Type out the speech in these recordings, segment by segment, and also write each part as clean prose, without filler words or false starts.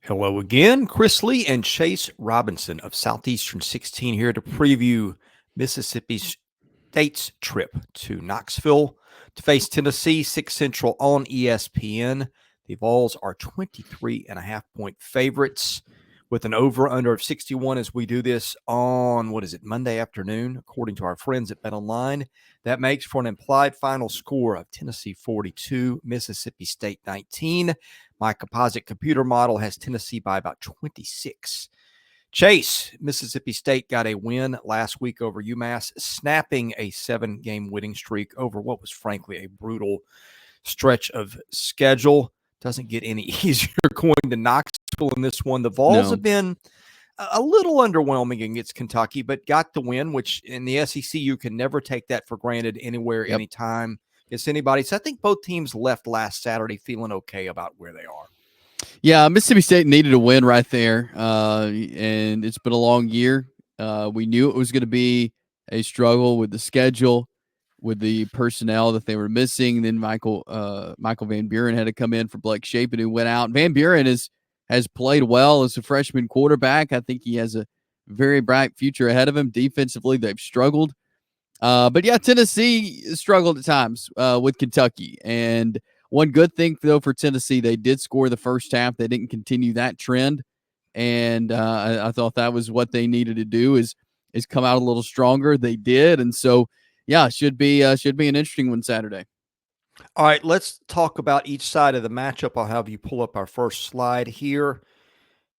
Hello again, Chris Lee and Chase Robinson of Southeastern 16 here to preview Mississippi State's trip to Knoxville to face Tennessee, 6 Central on ESPN. The Vols are 23.5-point favorites with an over-under of 61 as we do this on, Monday afternoon, according to our friends at BetOnline. That makes for an implied final score of Tennessee 42, Mississippi State 19. My composite computer model has Tennessee by about 26. Chase, Mississippi State got a win last week over UMass, snapping a 7-game winning streak over what was frankly a brutal stretch of schedule. Doesn't get any easier going to Knoxville in this one. The Vols have been a little underwhelming against Kentucky, but got the win, which in the SEC, you can never take that for granted anywhere, anytime against anybody. So I think both teams left last Saturday feeling okay about where they are. Yeah, Mississippi State needed a win right there, and it's been a long year. We knew it was going to be a struggle with the schedule, with the personnel that they were missing. Then Michael Van Buren had to come in for Blake Shapen, who went out. Van Buren has played well as a freshman quarterback. I think he has a very bright future ahead of him. Defensively, they've struggled. But yeah, Tennessee struggled at times with Kentucky. And one good thing, though, for Tennessee, they did score the first half. They didn't continue that trend. And I thought that was what they needed to do is come out a little stronger. They did. And so, yeah, should be an interesting one Saturday. All right, let's talk about each side of the matchup. I'll have you pull up our first slide here.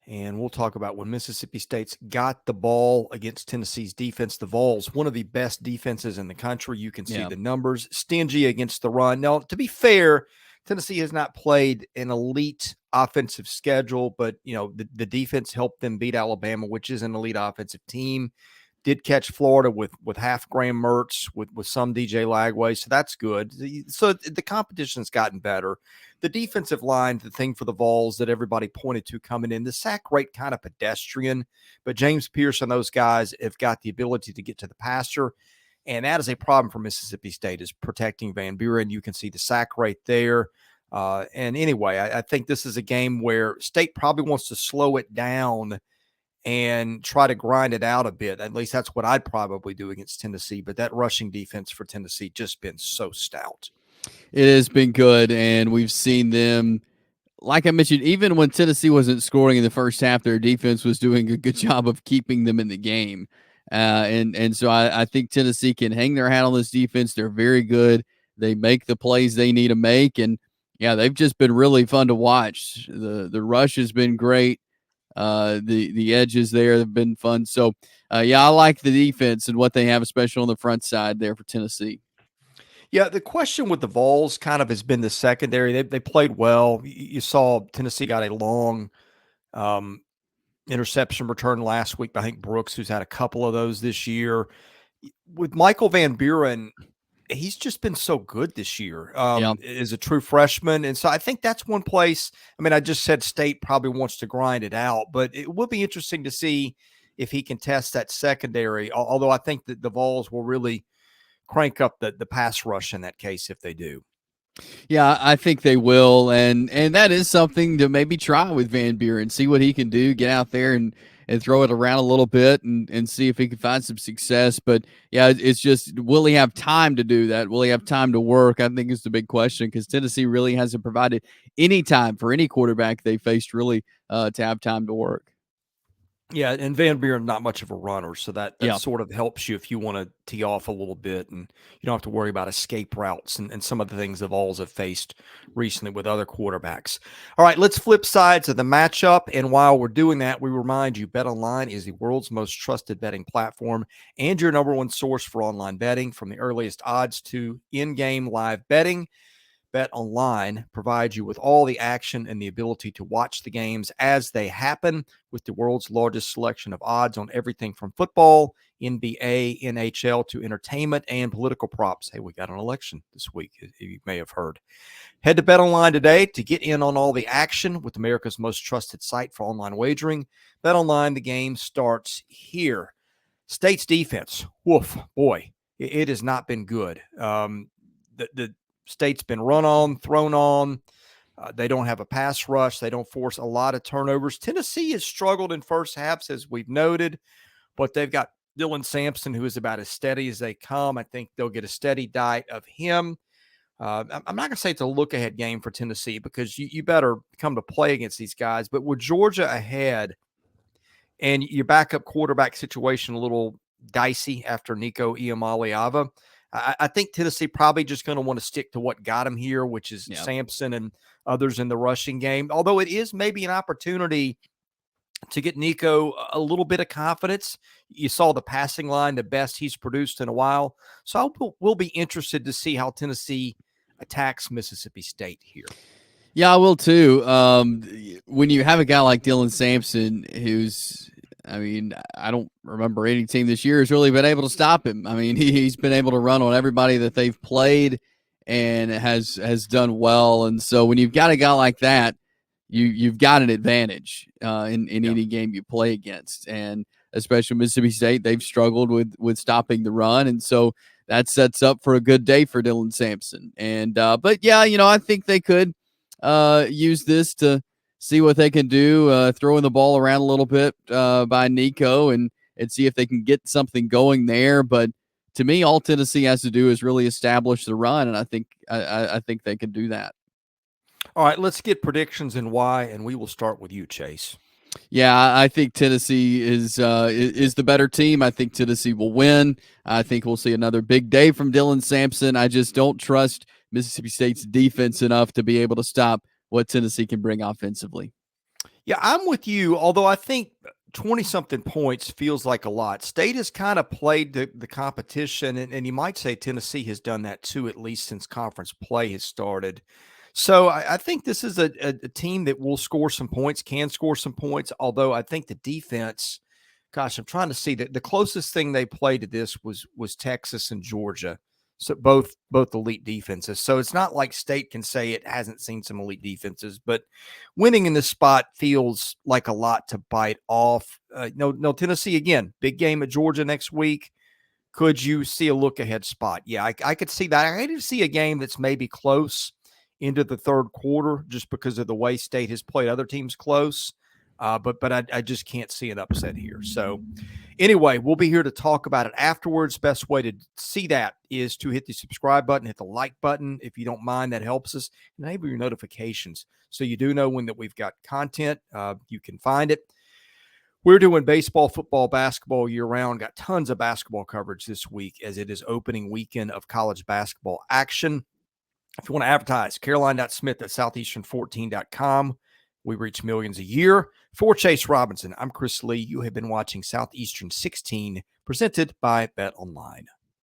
And we'll talk about when Mississippi State's got the ball against Tennessee's defense. The Vols, one of the best defenses in the country. You can see the numbers. Stingy against the run. Now, to be fair, Tennessee has not played an elite offensive schedule, but, the defense helped them beat Alabama, which is an elite offensive team. Did catch Florida with half Graham Mertz, with some DJ Lagway, so that's good. So the competition's gotten better. The defensive line, the thing for the Vols that everybody pointed to coming in, the sack rate kind of pedestrian, but James Pierce and those guys have got the ability to get to the passer, and that is a problem for Mississippi State, is protecting Van Buren. You can see the sack rate there. And anyway, I think this is a game where State probably wants to slow it down and try to grind it out a bit. At least that's what I'd probably do against Tennessee. But that rushing defense for Tennessee just been so stout. It has been good, and we've seen them, like I mentioned, even when Tennessee wasn't scoring in the first half, their defense was doing a good job of keeping them in the game. And so I think Tennessee can hang their hat on this defense. They're very good. They make the plays they need to make. And, yeah, they've just been really fun to watch. The rush has been great. The edges there have been fun. So, I like the defense and what they have, especially on the front side there for Tennessee. Yeah, the question with the Vols kind of has been the secondary. They played well. You saw Tennessee got a long interception return last week by, I think, Brooks, who's had a couple of those this year. With Michael Van Buren, he's just been so good this year as a true freshman. And so I think that's one place. I mean, I just said State probably wants to grind it out, but it will be interesting to see if he can test that secondary, although I think that the Vols will really crank up the pass rush in that case if they do. Yeah, I think they will, and that is something to maybe try with Van Buren, see what he can do, get out there and throw it around a little bit and see if he can find some success. But, yeah, it's just, will he have time to do that? Will he have time to work? I think is the big question, because Tennessee really hasn't provided any time for any quarterback they faced really to have time to work. Yeah, and Van Buren not much of a runner, so that sort of helps you if you want to tee off a little bit, and you don't have to worry about escape routes and some of the things the Vols have faced recently with other quarterbacks. All right, let's flip sides of the matchup, and while we're doing that, we remind you BetOnline is the world's most trusted betting platform and your number one source for online betting, from the earliest odds to in-game live betting. BetOnline provides you with all the action and the ability to watch the games as they happen, with the world's largest selection of odds on everything from football, NBA, NHL to entertainment and political props. Hey, we got an election this week, you may have heard. Head to BetOnline today to get in on all the action with America's most trusted site for online wagering. BetOnline, the game starts here. State's defense, woof, boy, it has not been good. The State's been run on, thrown on. They don't have a pass rush. They don't force a lot of turnovers. Tennessee has struggled in first halves, as we've noted, but they've got Dylan Sampson, who is about as steady as they come. I think they'll get a steady diet of him. I'm not going to say it's a look-ahead game for Tennessee because you better come to play against these guys. But with Georgia ahead and your backup quarterback situation a little dicey after Nico Iamaleava, I think Tennessee probably just going to want to stick to what got him here, which is Sampson and others in the rushing game. Although it is maybe an opportunity to get Nico a little bit of confidence. You saw the passing line, the best he's produced in a while. So we'll be interested to see how Tennessee attacks Mississippi State here. Yeah, I will too. When you have a guy like Dylan Sampson, who's, I mean, I don't remember any team this year has really been able to stop him. I mean, he's been able to run on everybody that they've played and has done well. And so when you've got a guy like that, you've got an advantage in any game you play against. And especially Mississippi State, they've struggled with stopping the run. And so that sets up for a good day for Dylan Sampson. And but yeah, I think they could use this to see what they can do, throwing the ball around a little bit by Nico and see if they can get something going there. But to me, all Tennessee has to do is really establish the run, and I think they can do that. All right, let's get predictions and why, and we will start with you, Chase. Yeah, I think Tennessee is the better team. I think Tennessee will win. I think we'll see another big day from Dylan Sampson. I just don't trust Mississippi State's defense enough to be able to stop what Tennessee can bring offensively. Yeah, I'm with you, although I think 20-something points feels like a lot. State has kind of played the competition, and you might say Tennessee has done that too, at least since conference play has started. So I think this is a team that will score some points, can score some points, although I think the defense, gosh, I'm trying to see that the closest thing they played to this was Texas and Georgia. So both elite defenses. So it's not like State can say it hasn't seen some elite defenses, but winning in this spot feels like a lot to bite off. No, Tennessee again, big game at Georgia next week. Could you see a look ahead spot? Yeah, I could see that. I could see a game that's maybe close into the third quarter just because of the way State has played other teams close. But I just can't see an upset here. So anyway, we'll be here to talk about it afterwards. Best way to see that is to hit the subscribe button, hit the like button. If you don't mind, that helps us. Enable your notifications so you do know when that we've got content. You can find it. We're doing baseball, football, basketball year-round. Got tons of basketball coverage this week as it is opening weekend of college basketball action. If you want to advertise, caroline.smith@southeastern14.com. We reach millions a year. For Chase Robinson, I'm Chris Lee. You have been watching Southeastern 16, presented by BetOnline.